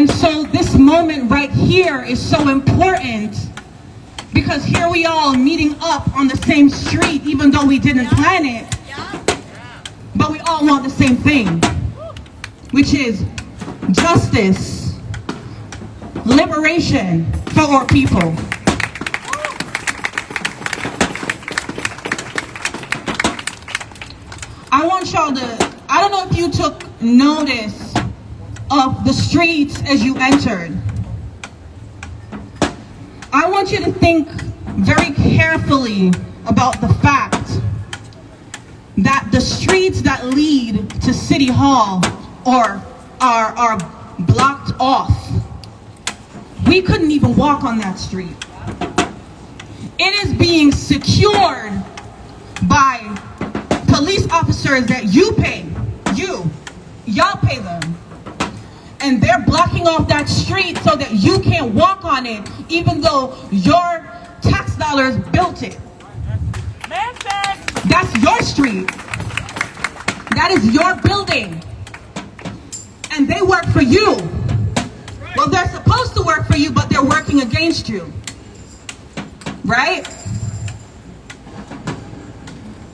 And so this moment right here is so important, because here we all meeting up on the same street, even though we didn't plan it, but we all want the same thing, which is justice, liberation for our people. I want y'all to, I don't know if you took notice of the streets as you entered. I want you to think very carefully about the fact that the streets that lead to City Hall are blocked off. We couldn't even walk on that street. It is being secured by police officers that you pay. Y'all pay them. And they're blocking off that street so that you can't walk on it, even though your tax dollars built it. That's your street. That is your building. And they work for you. Well, they're supposed to work for you, but they're working against you. Right?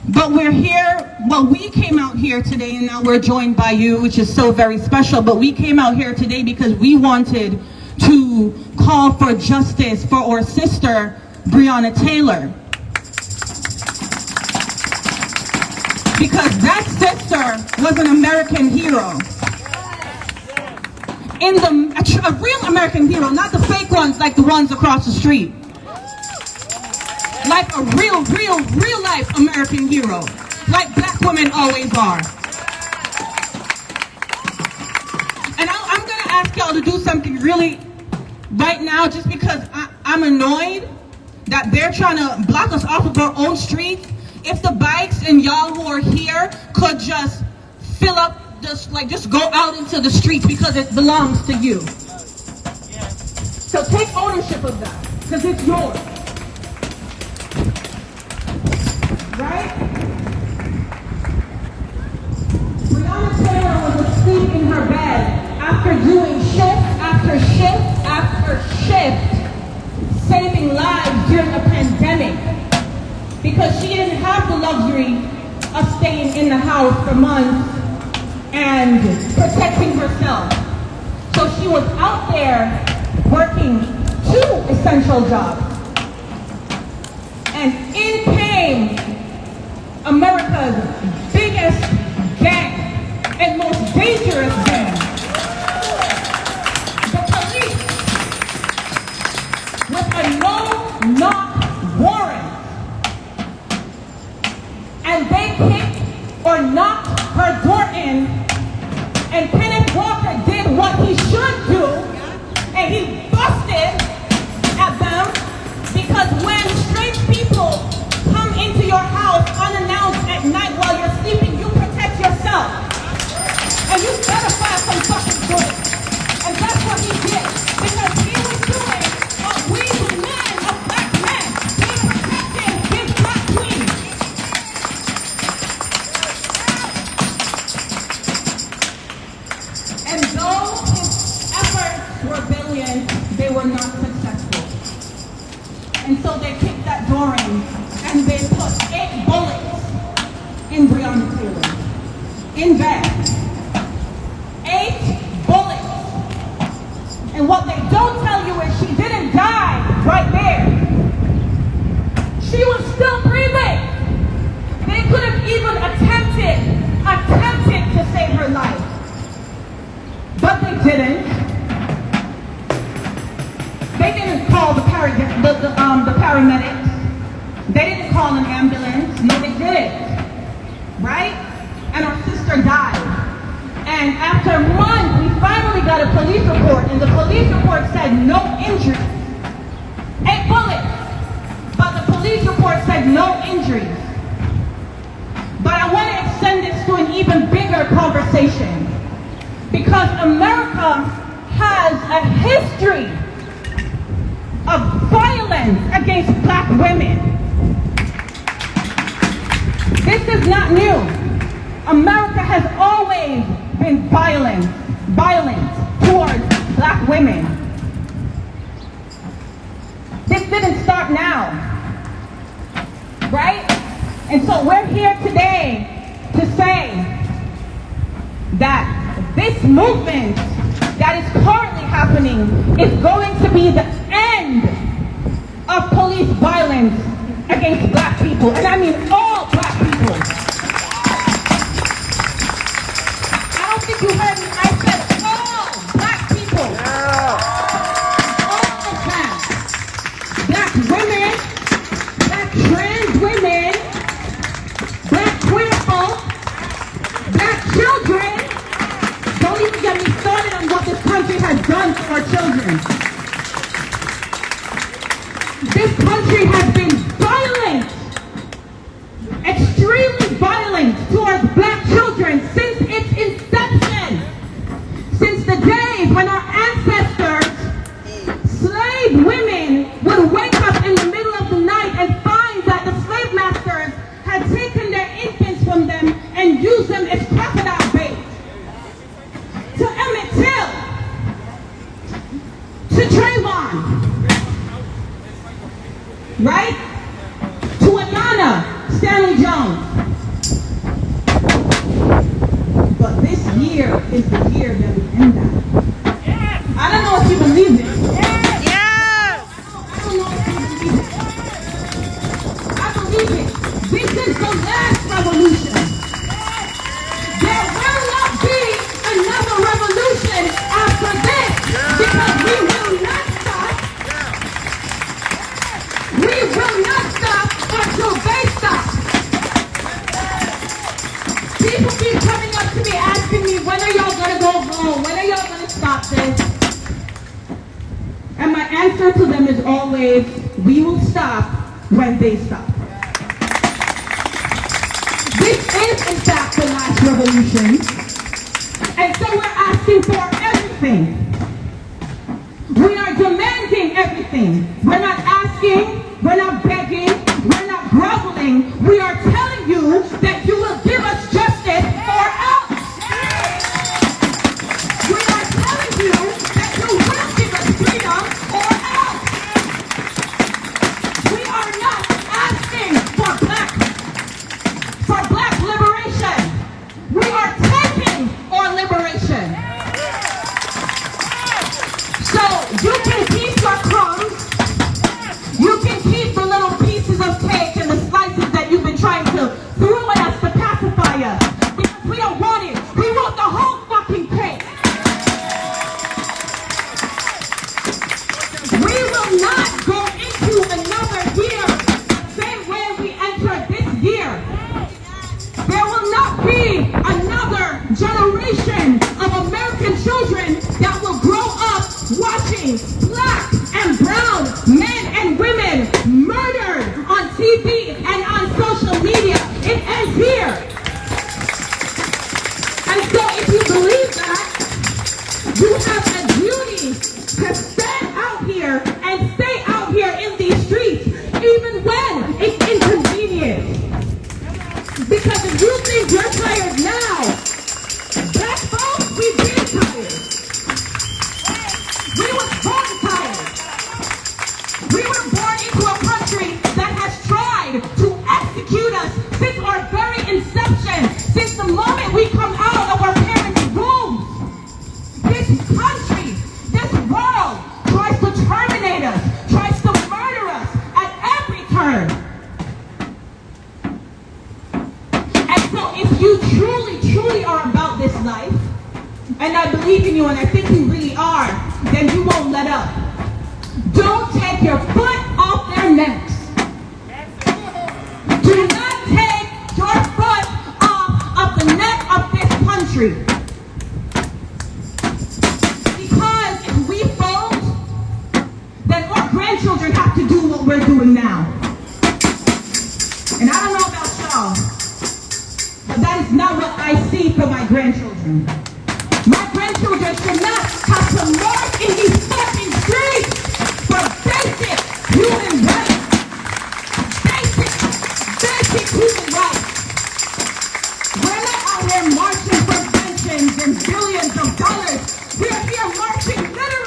But we're here, well, we came out here today, and now we're joined by you, which is so very special. But we came out here today because we wanted to call for justice for our sister, Breonna Taylor. Because that sister was an American hero. A real American hero, not the fake ones like the ones across the street. Like a real life American hero, like black women always are. And I'm gonna ask y'all to do something really right now, just because I'm annoyed that they're trying to block us off of our own streets. If the bikes and y'all who are here could just fill up, just go out into the streets, because it belongs to you. So take ownership of that, because it's yours. Right? Breonna Taylor was asleep in her bed after doing shift after shift after shift, saving lives during a pandemic, because she didn't have the luxury of staying in the house for months and protecting herself. So she was out there working 2 essential jobs. And in came America's biggest gang and most dangerous gang. The police, with a no-knock warrant. And they kicked or knocked her door in, and Kenneth Walker did what he should do, and he busted at them, because when strange people come into your house unannounced at night while you're sleeping, you protect yourself. And you better file some fucking good. And that's what he did. Because he was doing what we demand of black men. He protected his black queen. And though his efforts were valiant, they were not successful. And so they kicked that door in, and they put 8 bullets in Breonna Taylor, in bed. 8 bullets. And what they don't tell you is she didn't die right there. She was still breathing. They could have even attempted to save her life. But they didn't. They didn't call the paramedics. They didn't call an ambulance. No, they didn't. Right? And our sister died. And after months, we finally got a police report, and the police report said no injuries. 8 bullets. But the police report said no injuries. But I want to extend this to an even bigger conversation. Because America has a history of violence against black women. This is not new. America has always been violent towards black black women. This didn't start now, right? And so we're here today to say that this movement that is currently happening is going to be the end of police violence against black people, and I mean all black people. I don't think you heard me. I said all black people. All of them. Black women, black trans women, black queer folk, black children. Don't even get me started on what this country has done to our children. This country has been violent, extremely violent towards black children since its inception. Since the days when our ancestors, slave women, would wake up in the middle of the night and find that the slave masters had taken their infants from them and used them as crocodile bait. To Emmett Till, to Trayvon, right? To Anana Stanley Jones. But this year is the year that we end that. I don't know if you believe it. I don't know if you believe it. I believe it. This is the last revolution. There will not be another revolution after this, because we will not stop. We will not stop until they stop. People keep coming up to me asking me, when are y'all going to go home? When are y'all going to stop this? And my answer to them is always, we will stop when they stop. This is, in fact, the last revolution. And so we're asking for everything. We are demanding everything. We're not asking, we're not begging, we're not groveling. We are telling you that you will give us justice or else. We are telling you that you will give us freedom or else. We are not asking for black liberation. We are taking our liberation. So you can keep your crumbs. You can keep the little pieces of cake and the slices that you've been trying to throw at us to pacify us. Because we don't want it. We want the whole fucking cake. We will not go into another year the same way we entered this year. There will not be another generation of American children that will grow up watching black and brown men and women murdered on TV and on social media. It ends here. And so if you believe that, you have a duty to stand out here and stay out here in these streets, even when it's inconvenient. Because if you think you're tired now, black folks, we've been tired. We were born tired. We were born into a country that has tried to execute us since our very inception, since the moment we come out of our parents' wombs. This country, this world tries to terminate us, tries to murder us at every turn. And so if you truly, truly are about this life, and I believe in you, and I think you really are, then you won't let up. Don't take your foot off their necks. Do not take your foot off of the neck of this country. Because if we fold, then our grandchildren have to do what we're doing now. And I don't know about y'all, but that is not what I see for my grandchildren. My grandchildren should not have to march in these fucking streets for basic human rights. Basic human rights. We're not out here marching for pensions and billions of dollars. We're here marching literally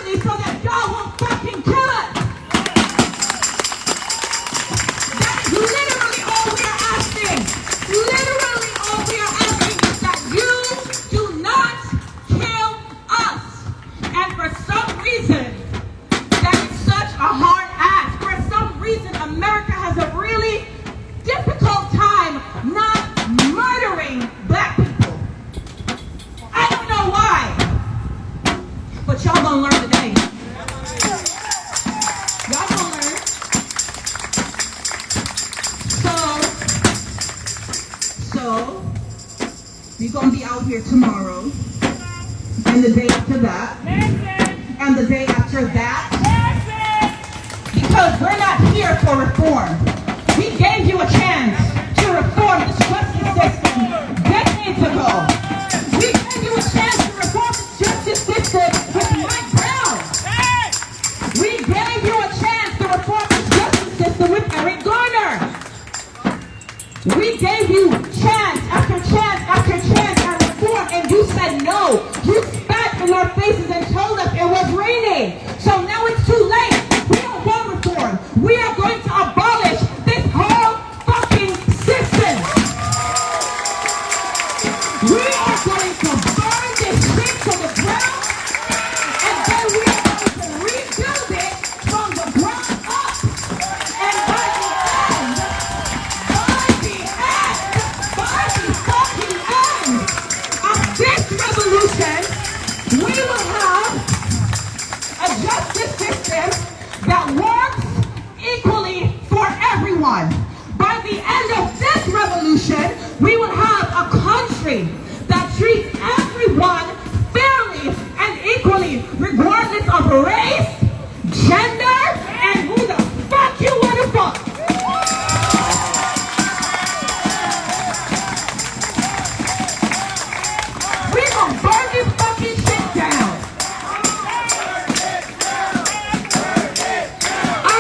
here tomorrow, and the day after that, and the day after that, because we're not here for reform. We gave you a chance to reform this justice system decades ago. We gave you a chance to reform this justice system with Mike Brown. We gave you a chance to reform this justice system with Eric Garner. We gave you chance after chance after chance at reform, and you said no. You spat in our faces and told us it was raining. So now it's too late. We don't want reform. We are going to abolish this whole fucking system. We are going to burn this shit to the ground, and then we are going to rebuild it from the ground up. And by the fucking end of this revolution, we will have a justice system that works equally for everyone. By the end of this revolution, we will have a country that treats everyone fairly and equally, regardless of race, gender, and who the fuck you want to fuck. We're gonna burn this fucking shit down. I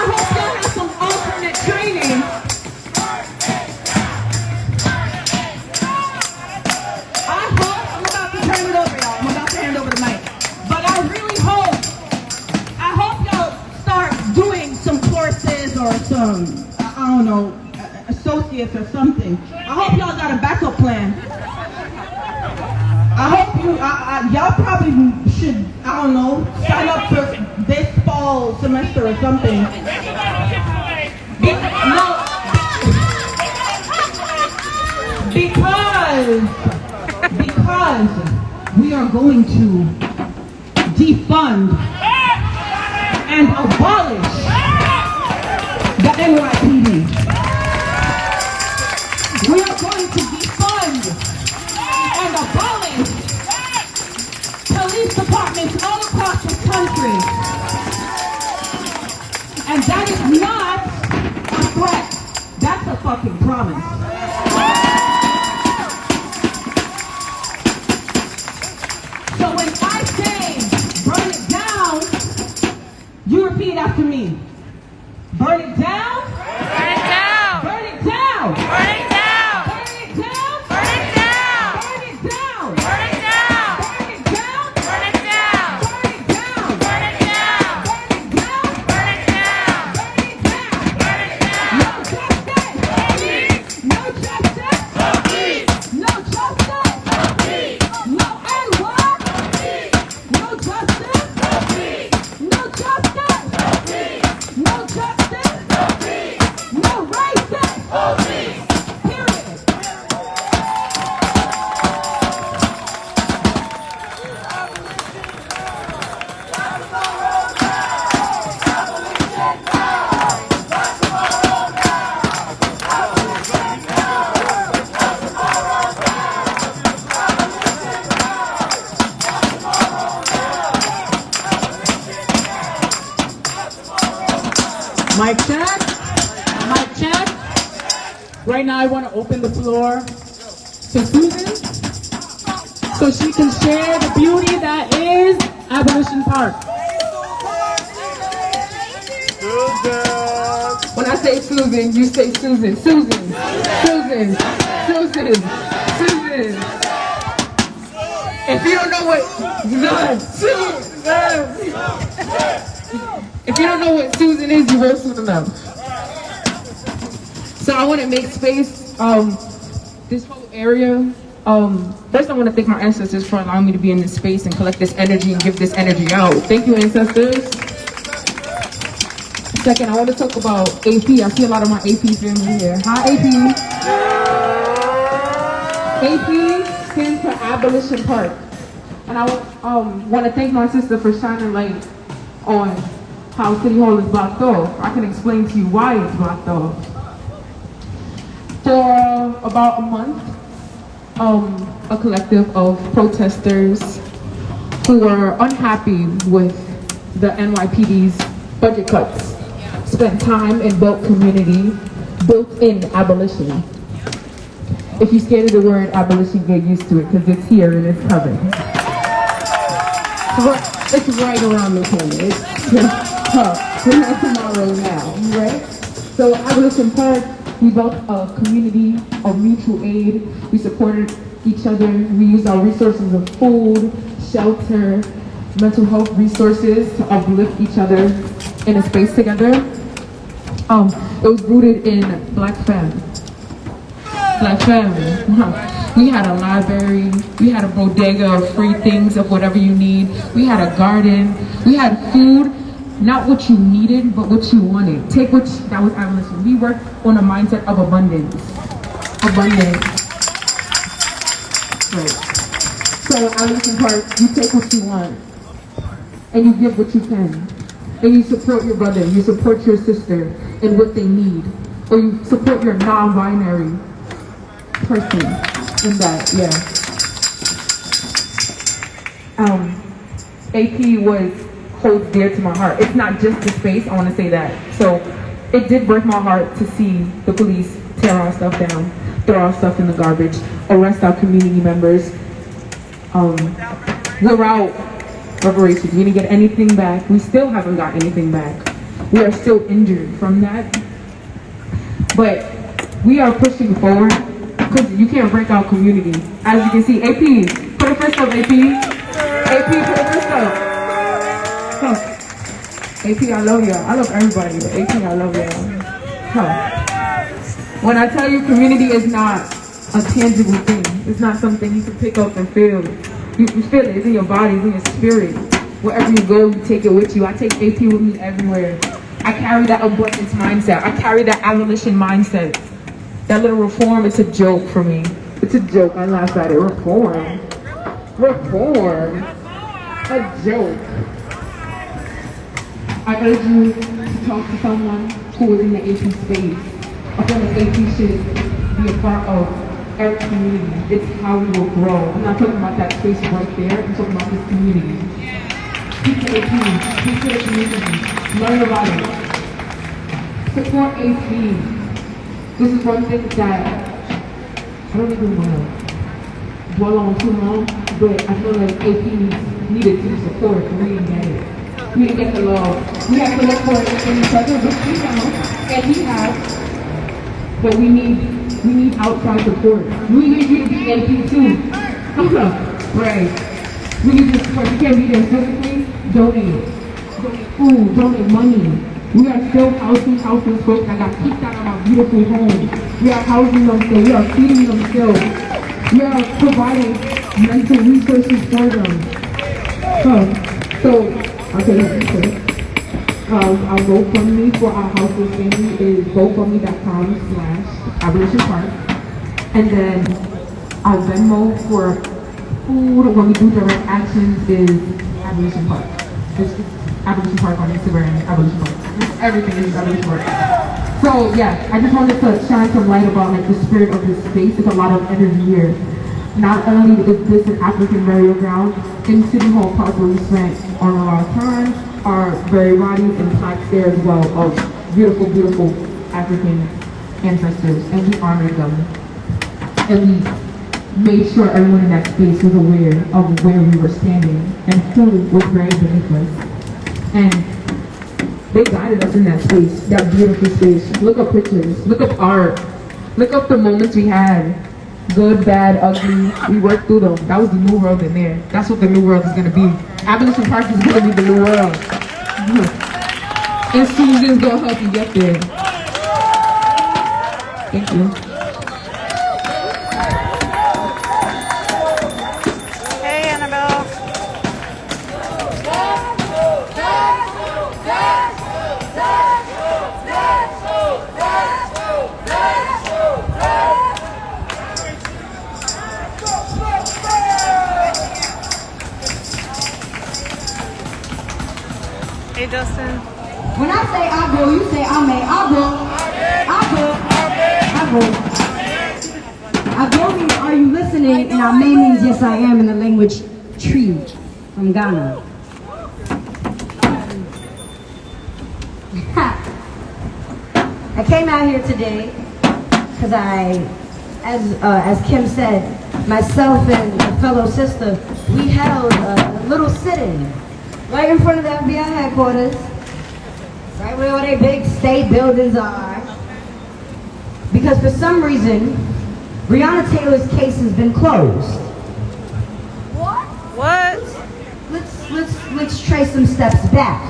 hope y'all have some alternate training. I'm about to turn it over, y'all. I'm about to hand over the mic. But I really hope y'all start doing some courses or some, I don't know, associates or something. I hope y'all got a backup plan. I hope y'all probably should, I don't know, sign up for this fall semester or something. Because we are going to defund and abolish the NYPD. We are going to defund and abolish police departments all across the country. And that is not a threat. That's a fucking promise. So when I say burn it down, you repeat after me. Burn it down. Burn it down. Burn it down. Burn it down. Burn it down. Burn it down. Burn it down. Burn it down. Burn it down. Burn it down. Burn it down. Burn it down. Burn it down. Burn it down. Burn it down. Burn it down. No justice. No justice. No justice. No N-word. No justice. No justice. No justice. No racist. Period. Mic check. Mic check. Right now, I want to open the floor to Susan so she can share the beauty that is Abolition Park. When I say Susan, you say Susan. Susan. Susan. Susan. Susan. If you don't know what Susan. If you don't know what Susan is, you will soon enough. So I want to make space, this whole area. First I want to thank my ancestors for allowing me to be in this space and collect this energy and give this energy out. Thank you, ancestors. Second, I want to talk about AP. I see a lot of my AP family here. Hi, AP. AP stands for Abolition Park. And I want to thank my sister for shining light on how City Hall is blocked off. I can explain to you why it's blocked off. For about a month, a collective of protesters who were unhappy with the NYPD's budget cuts, spent time and built community, built in abolition. If you're scared of the word abolition, get used to it because it's here and it's coming. It's right around the corner. We're not tomorrow now, right? So Abolition Park, we built a community of mutual aid. We supported each other. We used our resources of food, shelter, mental health resources to uplift each other in a space together. It was rooted in Black family. Black family. We had a library, we had a bodega of free things of whatever you need. We had a garden, we had food, not what you needed, but what you wanted. That was abolition. We worked on a mindset of abundance. Abundance. Right. So Abolition Park, you take what you want, and you give what you can. And you support your brother, you support your sister in what they need. Or you support your non-binary person. In that, yeah. AP holds dear to my heart. It's not just the space, I want to say that. So it did break my heart to see the police tear our stuff down, throw our stuff in the garbage, arrest our community members. Without reparations, we didn't get anything back. We still haven't got anything back. We are still injured from that. But we are pushing forward. Because you can't break our community. As you can see, AP, put a fist up, AP. AP, put a fist up. Huh. AP, I love y'all. I love everybody, but AP, I love y'all. Huh. When I tell you community is not a tangible thing, it's not something you can pick up and feel. You feel it, it's in your body, it's in your spirit. Wherever you go, you take it with you. I take AP with me everywhere. I carry that abundance mindset. I carry that abolition mindset. That little reform, it's a joke for me. It's a joke, I laugh at it. Reform. Reform. A joke. I urge you to talk to someone who is in the AP space. I feel like AP should be a part of every community. It's how we will grow. I'm not talking about that space right there, I'm talking about this community. Speak to AP, speak to the community, learn about it. Support AP. This is one thing that I don't even want to dwell on too long, but I feel like AP needed to support and we didn't get it. We didn't get the love. We have to look for it in each other, which we found, and we have, but we need outside support. We need you to be AP too. Right. We need your support. You can't be there physically, donate. Donate food, donate money. We are still housing houseless folks that got kicked out of our beautiful homes. We are housing them still. We are feeding them still. We are providing mental resources for them. So I'll tell you this. Our GoFundMe for our houseless family is gofundme.com/Abolition Park. And then our Venmo for food when we do direct actions is Abolition Park. It's Abolition Park on Instagram, Abolition Park. Everything is Abolition Park. So yeah, I just wanted to shine some light about like the spirit of this space. There's a lot of energy here. Not only is this an African burial ground, in City Hall Park where we spent on our time are buried bodies and plaques there as well of beautiful, beautiful African ancestors, and we honored them. And we made sure everyone in that space was aware of where we were standing and who was buried beneath us. And they guided us in that space, that beautiful space. Look up pictures, look up art, look up the moments we had. Good, bad, ugly, we worked through them. That was the new world in there. That's what the new world is gonna be. Abolition Park is gonna be the new world. And Susan's gonna help you get there. Thank you. Hey, Annabelle. Hey, Justin. When I say I go, you say I may. I go. I go. I go. Agomi, are you listening? And Ame means yes I am in the language tree from Ghana. I came out here today because as Kim said, myself and a fellow sister, we held a little sit-in right in front of the FBI headquarters, right where all their big state buildings are. Because for some reason, Breonna Taylor's case has been closed. What? Let's trace some steps back.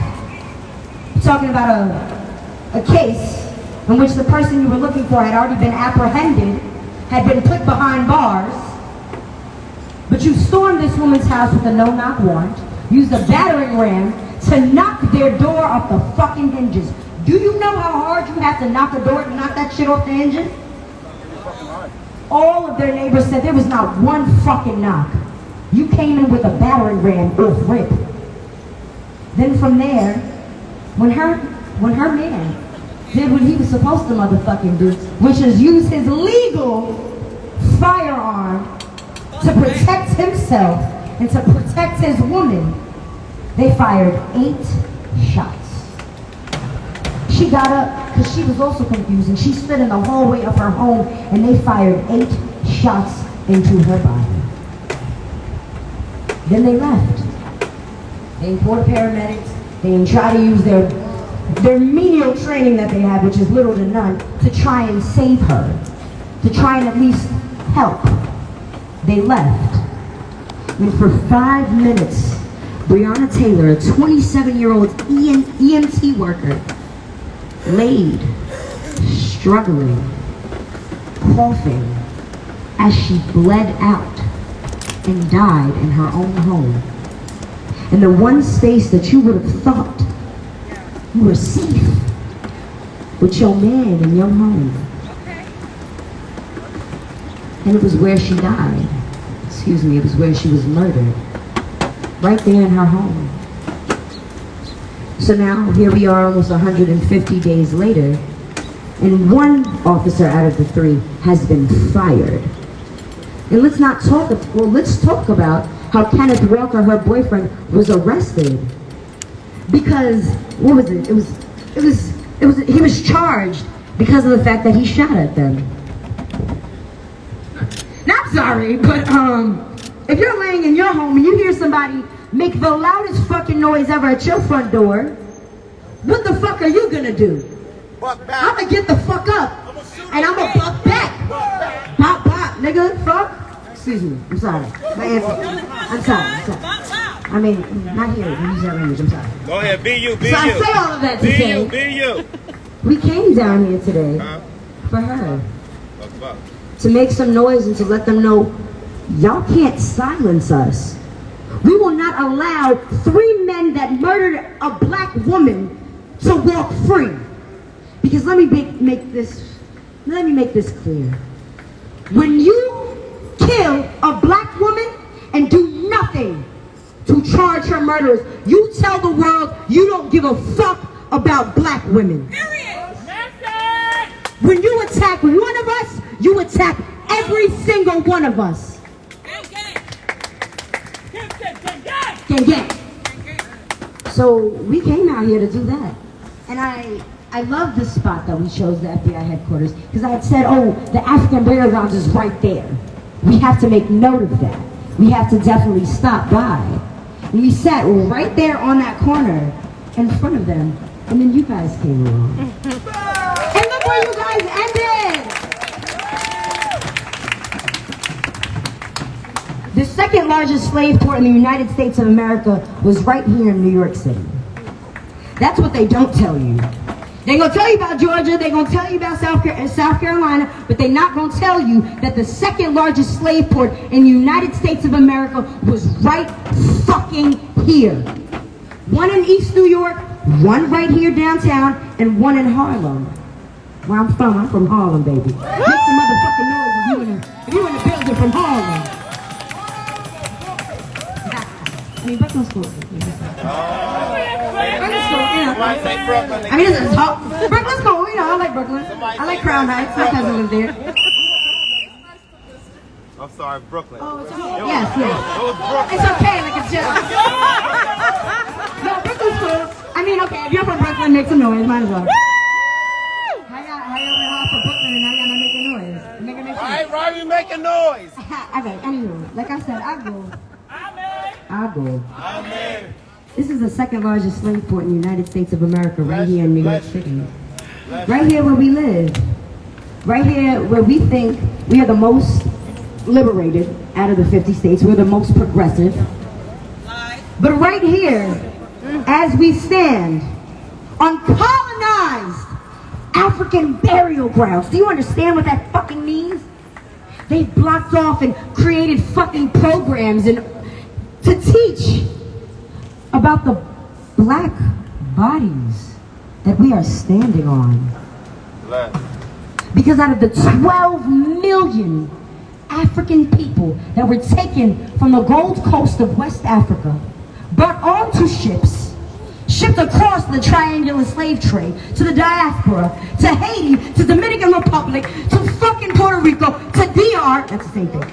We're talking about a case in which the person you were looking for had already been apprehended, had been put behind bars, but you stormed this woman's house with a no-knock warrant, used a battering ram to knock their door off the fucking hinges. Do you know how hard you have to knock a door to knock that shit off the hinges? All of their neighbors said there was not one fucking knock. You came in with a battering ram off rip. Then from there, when her man did what he was supposed to motherfucking do, which is use his legal firearm to protect himself and to protect his woman, they fired 8 shots. She got up because she was also confused, and she stood in the hallway of her home, and they fired 8 shots into her body. Then they left. They didn't call the paramedics. They didn't try to use their menial training that they had, which is little to none, to try and save her, to try and at least help. They left. And for 5 minutes, Breonna Taylor, a 27-year-old EMT worker, laid, struggling, coughing, as she bled out and died in her own home. In the one space that you would have thought you were safe with your man in your home. And it was where she died. Excuse me, it was where she was murdered. Right there in her home. So now, here we are almost 150 days later, and 1 officer out of the 3 has been fired. And let's talk about how Kenneth Walker, her boyfriend, was arrested. Because, what was it? He was charged because of the fact that he shot at them. Not sorry, but if you're laying in your home and you hear somebody make the loudest fucking noise ever at your front door, what the fuck are you gonna do? I'm gonna get the fuck up and I'm gonna buck back. Pop, pop, nigga, fuck. Excuse me, I'm sorry. I'm sorry. I mean, not here, we use that language, I'm sorry. Go ahead, be you, be so you. I say all of that to Be say, you, be you. we came down here today for her. To make some noise and to let them know, y'all can't silence us. We will not allow 3 men that murdered a black woman to walk free. Because let me make this clear. When you kill a black woman and do nothing to charge her murderers, you tell the world you don't give a fuck about black women. When you attack one of us, you attack every single one of us. Gang. So we came out here to do that. And I love this spot that we chose, the FBI headquarters, because I had said, oh, the African burial grounds is right there. We have to make note of that. We have to definitely stop by. And we sat right there on that corner in front of them, and then you guys came along. And look where you guys ended! The second largest slave port in the United States of America was right here in New York City. That's what they don't tell you. They're going to tell you about Georgia, they're going to tell you about South Carolina, but they're not going to tell you that the second largest slave port in the United States of America was right fucking here. 1 in East New York, 1 right here downtown, and 1 in Harlem. Where I'm from Harlem, baby. Make some motherfucking noise if you in the building from Harlem. I mean, Brooklyn School. I mean, this is hot. Brooklyn's cool, you know, I like Brooklyn. I like Crown Heights, my cousin lives there. sorry, Brooklyn. Oh, it's okay. Yes, yes. It was Brooklyn. It's okay, like it's just. No, Brooklyn's cool. I mean, okay, if you're from Brooklyn, make some noise, might as well. How y'all went off for Brooklyn and now y'all not making noise? Why are you making noise? Okay, anywho, like I said, I go. Amen. This is the second largest slave port in the United States of America, right here in New York Bless City. Right here where we live. Right here where we think we are the most liberated out of the 50 states. We're the most progressive. But right here, as we stand on colonized African burial grounds, do you understand what that fucking means? They blocked off and created fucking programs and to teach about the black bodies that we are standing on. Bless. Because out of the 12 million African people that were taken from the Gold Coast of West Africa, brought onto ships across the triangular slave trade, to the diaspora, to Haiti, to Dominican Republic, to fucking Puerto Rico, to DR, that's the same thing,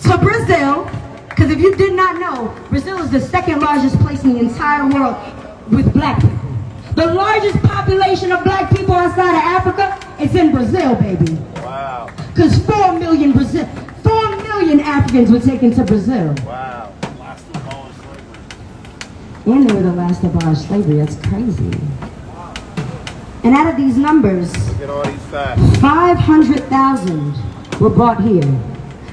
to Brazil, because if you did not know, Brazil is the second largest place in the entire world with black people. The largest population of black people outside of Africa is in Brazil, baby. Wow. Because 4 million Africans were taken to Brazil. Wow. And they were the last to abolish slavery. That's crazy. And out of these numbers, Look at all these facts. 500,000 were brought here.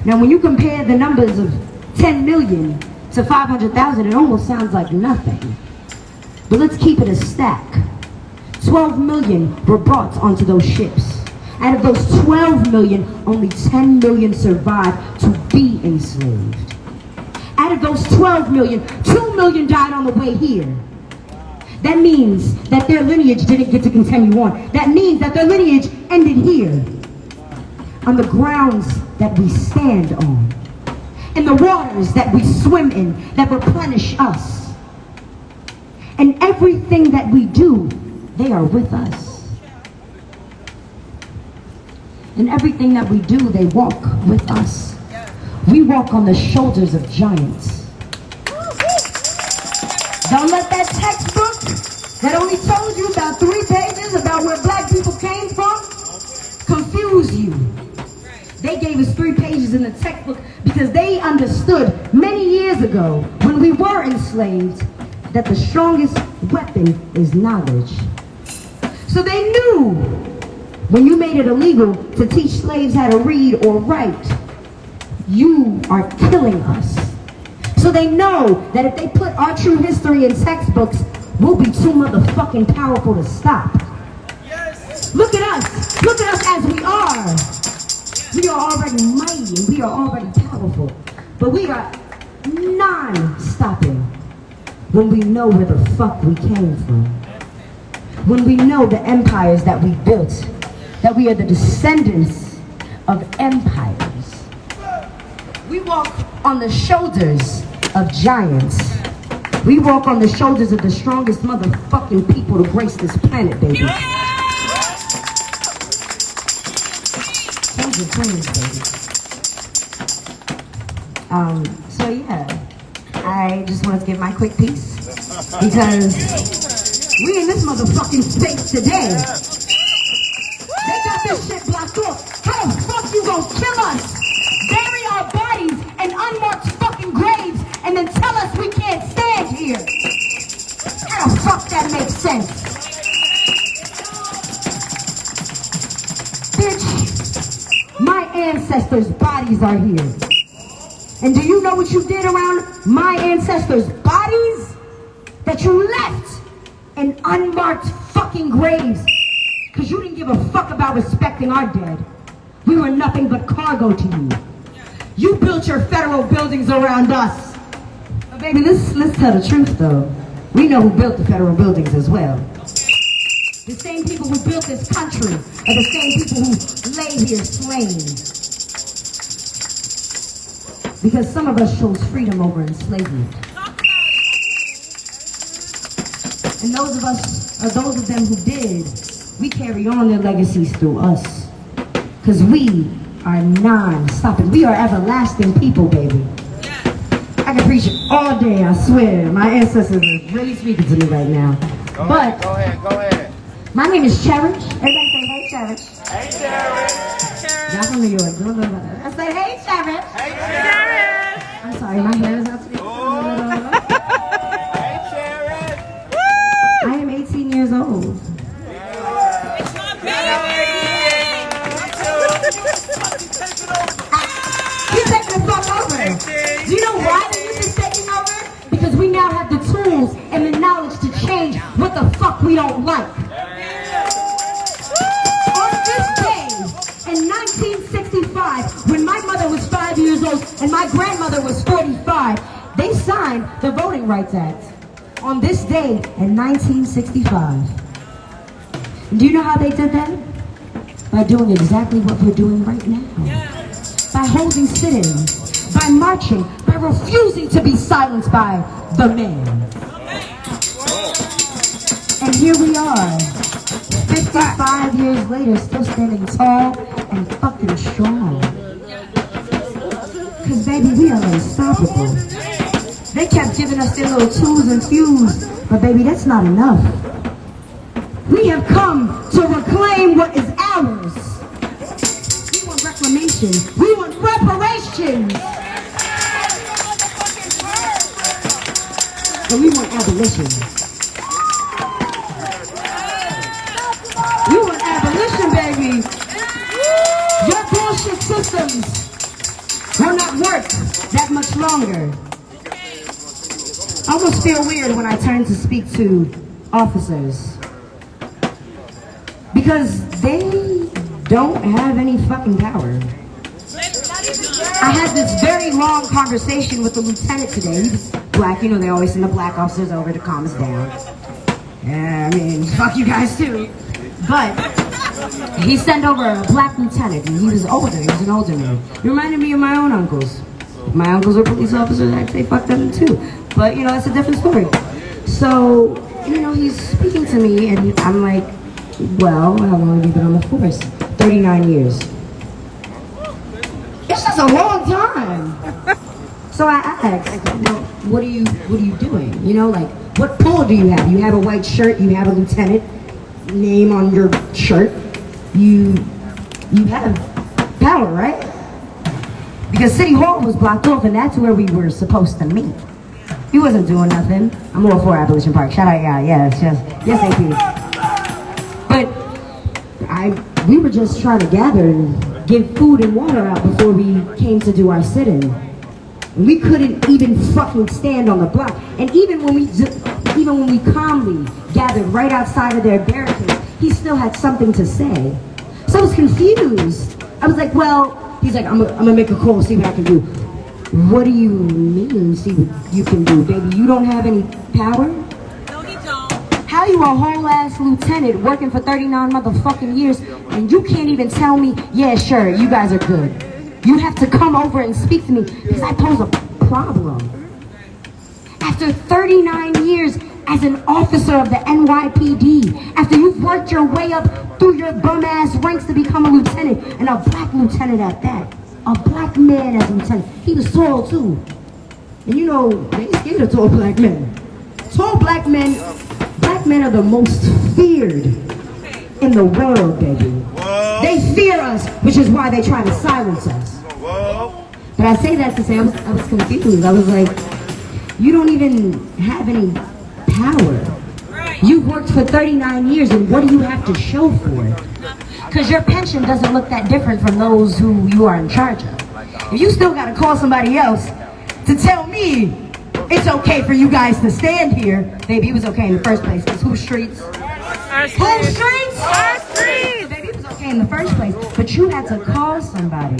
Now, when you compare the numbers of 10 million to 500,000, it almost sounds like nothing. But let's keep it a stack. 12 million were brought onto those ships. Out of those 12 million, only 10 million survived to be enslaved. Out of those 12 million, 2 million died on the way here. That means that their lineage didn't get to continue on. That means that their lineage ended here, on the grounds that we stand on, in the waters that we swim in, that replenish us. And everything that we do, they are with us. And everything that we do, they walk with us. We walk on the shoulders of giants. Don't let that textbook that only told you about 3 pages about where black people came from confuse you. They gave us 3 pages in the textbook because they understood many years ago when we were enslaved that the strongest weapon is knowledge. So they knew when you made it illegal to teach slaves how to read or write, you are killing us. So they know that if they put our true history in textbooks, we'll be too motherfucking powerful to stop. Yes. Look at us as we are. We are already mighty and we are already powerful. But we are non-stopping when we know where the fuck we came from. When we know the empires that we built, that we are the descendants of empires. We walk on the shoulders of giants. We walk on the shoulders of the strongest motherfucking people to grace this planet, baby. Hold your friends, baby. So yeah, I just wanted to give my quick piece because we in this motherfucking space today. They got this shit blocked off. How the fuck you gonna kill us? Bury our bodies in unmarked fucking graves and then tell us we can't stand here. How the fuck that makes sense? Bitch, my ancestors' bodies are here. And do you know what you did around my ancestors' bodies? That you left in unmarked fucking graves. Because you didn't give a fuck about respecting our dead. We were nothing but cargo to you. You built your federal buildings around us. But baby, let's tell the truth though. We know who built the federal buildings as well. The same people who built this country are the same people who lay here slain. Because some of us chose freedom over enslavement. And those of us, or those of them who did, we carry on their legacies through us. Because we are non-stopping. We are everlasting people, baby. I can preach all day, I swear. My ancestors are really speaking to me right now. Go But ahead, go ahead. my name is Cherish. Everybody say, hey, Cherish. Hey, Jared. Y'all from New York. Don't know about that. I say, hey, Cherish. Hey, Jared. I'm sorry, my hair is out today. Hey, Jared. I am 18 years old. He's taking the fuck over. Do you know why the youth is taking over? Because we now have the tools and the knowledge to change what the fuck we don't like. On this day, in 1965, when my mother was 5 years old and my grandmother was 45, they signed the Voting Rights Act. On this day in 1965. Do you know how they did that? By doing exactly what we're doing right now. By holding sit-ins, by marching, by refusing to be silenced by the man. And here we are, 55 years later, still standing tall and fucking strong. Because baby, we are unstoppable. They kept giving us their little tools and fuse, but baby, that's not enough. We have come to reclaim what is ours. We want reclamation. We want reparations. And we want abolition. We want abolition, baby. Your bullshit systems will not work that much longer. I almost feel weird when I turn to speak to officers. Because they don't have any fucking power. I had this very long conversation with the lieutenant today. He was black, you know they always send the black officers over to calm us down. Yeah, I mean, fuck you guys too. But he sent over a black lieutenant, and he was older, he was an older man. He reminded me of my own uncles. My uncles were police officers, I'd say fuck them too. But, you know, that's a different story. So, you know, he's speaking to me, and I'm like, well, how long have you been on the force? 39 years. It's just a long time. So I asked, well, what are you doing? You know, like, what pull do you have? You have a white shirt, you have a lieutenant name on your shirt. You have power, right? Because City Hall was blocked off, and that's where we were supposed to meet. He wasn't doing nothing. I'm all for Abolition Park. Shout out, yeah, it's just, yes, AP. But we were just trying to gather and give food and water out before we came to do our sit-in. And we couldn't even fucking stand on the block. And even when we calmly gathered right outside of their barricades, he still had something to say. So I was confused. I was like, well, he's like, I'm gonna make a call, see what I can do. What do you mean, see what you can do? Baby, you don't have any power? How you a whole ass lieutenant working for 39 motherfucking years and you can't even tell me, yeah, sure, you guys are good. You have to come over and speak to me because I pose a problem. After 39 years as an officer of the NYPD, after you've worked your way up through your bum ass ranks to become a lieutenant, and a black lieutenant at that, a black man as a lieutenant, he was tall too. And you know, they ain't scared of tall black men. Tall black men are the most feared in the world, baby. Whoa. They fear us, which is why they try to silence us. Whoa. But I say that to say I was confused. I was like, you don't even have any power. You've worked for 39 years, and what do you have to show for it? Because your pension doesn't look that different from those who you are in charge of. If you still got to call somebody else to tell me it's okay for you guys to stand here, baby, it was okay in the first place. Because whose streets? Our Whose streets. streets? Our streets. Baby, it was okay in the first place. But you had to call somebody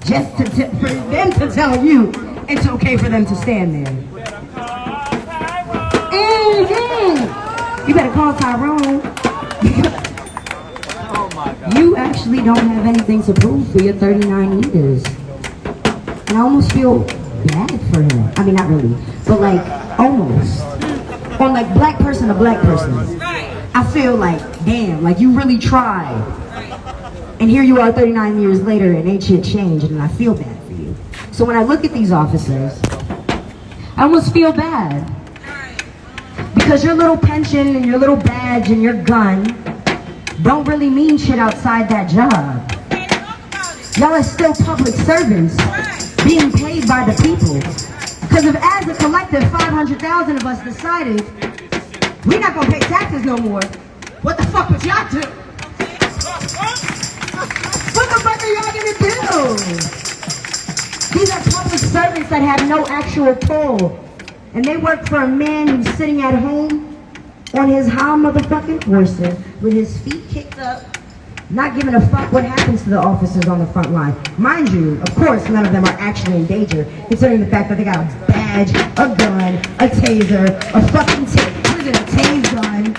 just for them to tell you it's okay for them to stand there. You better call Tyrone. You actually don't have anything to prove for your 39 years. And I almost feel bad for him. I mean, not really, but like, almost. On like black person to black person. I feel like, damn, like you really tried. And here you are 39 years later and ain't shit changed, and I feel bad for you. So when I look at these officers, I almost feel bad. Because your little pension and your little badge and your gun don't really mean shit outside that job. Y'all are still public servants being paid by the people. Because if as a collective 500,000 of us decided we're not gonna pay taxes no more, what the fuck would y'all do? What the fuck are y'all gonna do? These are public servants that have no actual pull. And they work for a man who's sitting at home on his high motherfucking horses with his feet kicked up, not giving a fuck what happens to the officers on the front line. Mind you, of course, none of them are actually in danger, considering the fact that they got a badge, a gun, a taser, a fucking tase gun,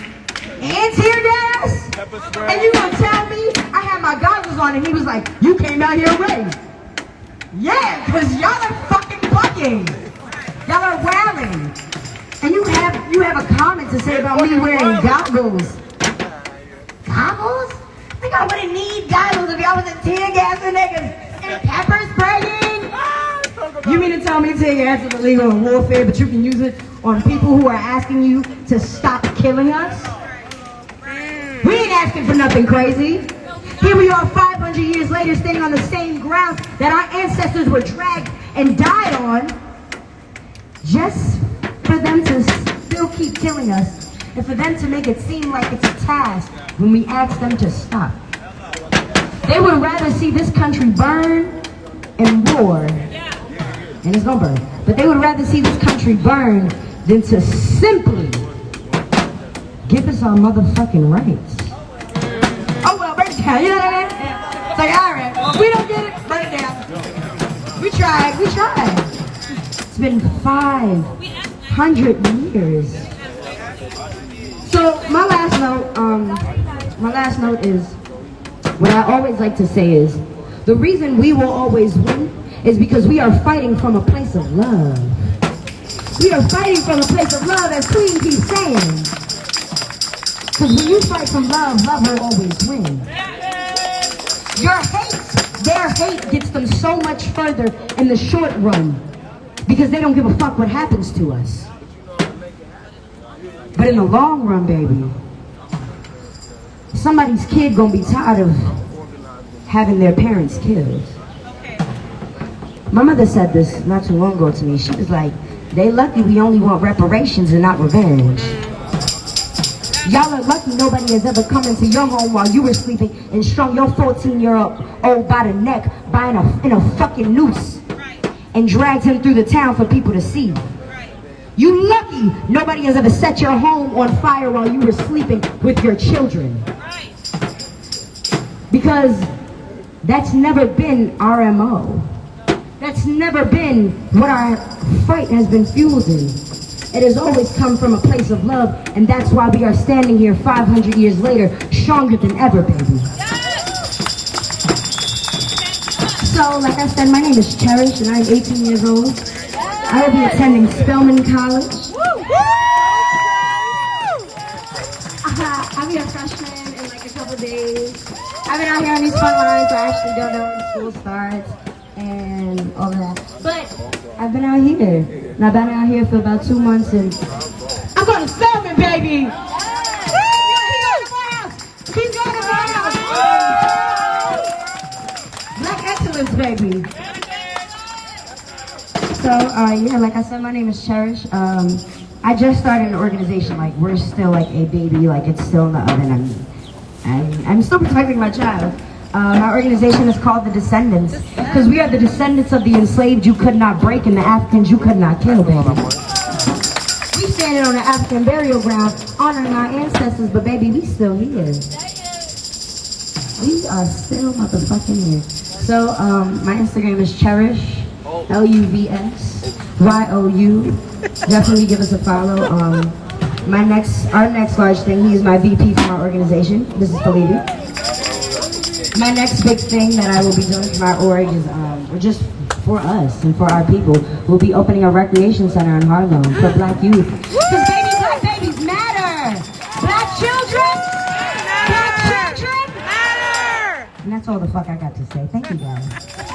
and tear gas? And you gonna tell me I had my goggles on and he was like, you came out here ready? Yeah, because y'all are fucking bucking. Y'all are wailing. And you have a comment to say about me wearing goggles. Goggles? I think I wouldn't need goggles if y'all wasn't tear gassing niggas and pepper spraying. You mean to tell me tear gas is illegal in warfare, but you can use it on people who are asking you to stop killing us? We ain't asking for nothing crazy. Here we are 500 years later standing on the same ground that our ancestors were dragged and died on, just for them to still keep killing us, and for them to make it seem like it's a task when we ask them to stop. They would rather see this country burn and roar, and it's gonna burn, but they would rather see this country burn than to simply give us our motherfucking rights. Oh well, break it down, you know what I mean? It's like, alright, we don't get it, break it down. We tried. It's been 500 years. So my last note is, what I always like to say is, the reason we will always win is because we are fighting from a place of love. We are fighting from a place of love, as Queen keeps saying. Because when you fight from love, love will always win. Their hate gets them so much further in the short run. Because they don't give a fuck what happens to us. But in the long run, baby, somebody's kid gonna be tired of having their parents killed. My mother said this not too long ago to me. She was like, they lucky we only want reparations and not revenge. Y'all are lucky nobody has ever come into your home while you were sleeping and strung your 14-year-old by the neck in a fucking noose and dragged him through the town for people to see. You lucky nobody has ever set your home on fire while you were sleeping with your children. Because that's never been our MO. That's never been what our fight has been fueled in. It has always come from a place of love, and that's why we are standing here 500 years later, stronger than ever, baby. So, like I said, my name is Cherish, and I'm 18 years old. I will be attending Spelman College. I'll be a freshman in like a couple days. I've been out here on these fun lines, so I actually don't know when school starts and all of that. But I've been out here, and I've been out here for about 2 months, and I'm going to Spelman, baby! He's going to my house! Black excellence, baby! So, yeah, like I said, my name is Cherish. I just started an organization, like, we're still like a baby, like it's still in the oven. I'm still protecting my child. Our organization is called the Descendants, because we are the descendants of the enslaved you could not break and the Africans you could not kill, baby. We standing on the African burial ground, honoring our ancestors, but baby, we still here. We are still motherfucking here. So, my Instagram is Cherish, LUVSYOU. Definitely give us a follow. Our next large thing, he is my VP from our organization. This is Felipe. My next big thing that I will be doing for my org is, just for us and for our people, we'll be opening a recreation center in Harlem for black youth. Because black babies matter! Black children matter! that's all the fuck I got to say. Thank you guys.